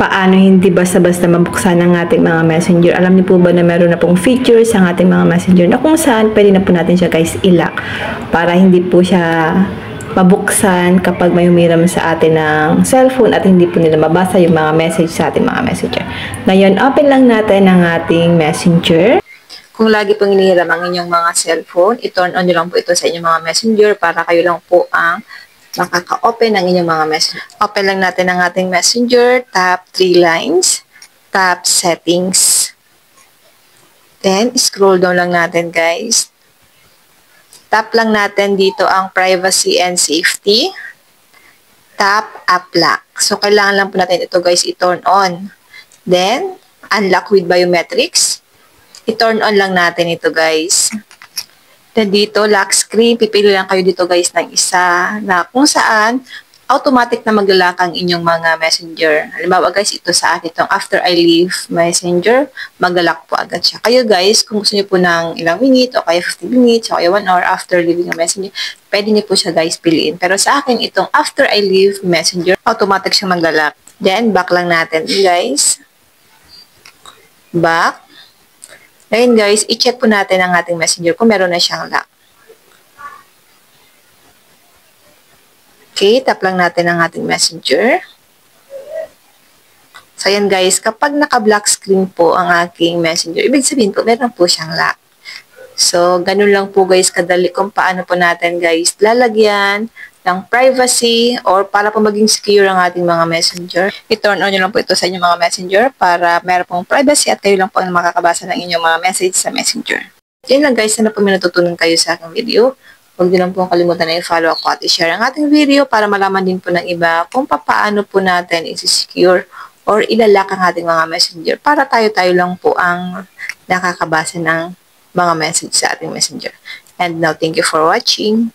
Paano hindi basta-basta mabuksan ang ating mga messenger? Alam niyo po ba na meron na pong features ang ating mga messenger na kung saan pwede na po natin siya guys i-lock para hindi po siya mabuksan kapag may humiram sa atin ng cellphone at hindi po nila mabasa yung mga message sa ating mga messenger. Ngayon, open lang natin ang ating messenger. Kung lagi pong inihiram ang inyong mga cellphone, i-turn on nyo lang po ito sa inyong mga messenger para kayo lang po ang makaka-open ng inyong mga messenger. Open lang natin ang ating messenger, tap 3 lines, tap settings. Then, scroll down lang natin guys. Tap lang natin dito ang privacy and safety. Tap app lock. So, kailangan lang po natin ito guys i-turn on. Then, unlock with biometrics. I-turn on lang natin ito guys. Then dito, lock screen, pipili lang kayo dito guys ng isa na kung saan automatic na maglalak ang inyong mga messenger. Halimbawa guys, ito sa akin, itong after I leave messenger, maglalak po agad siya. Kayo guys, kung gusto niyo po ng ilang minute o kaya 15 minutes o kaya 1 hour after leaving a messenger, pwede niyo po siya guys piliin. Pero sa akin, itong after I leave messenger, automatic siya maglalak. Then, back lang natin guys. Back. Ngayon guys, i-check po natin ang ating messenger kung meron na siyang lock. Okay, tap lang natin ang ating messenger. So yan guys, kapag naka-black screen po ang aking messenger, ibig sabihin po, meron po siyang lock. So, ganun lang po guys kadali kung paano po natin guys lalagyan ng privacy or para po maging secure ang ating mga messenger. I-turn on nyo lang po ito sa inyong mga messenger para meron pong privacy at kayo lang po ang makakabasa ng inyong mga message sa messenger. Yan lang guys, sana po may natutunan kayo sa aking video. Huwag nyo lang po kalimutan na i-follow ako at i-share ang ating video para malaman din po ng iba kung paano po natin i-secure or ilalak ang ating mga messenger para tayo-tayo lang po ang nakakabasa ng mga message sa ating messenger. And now, thank you for watching.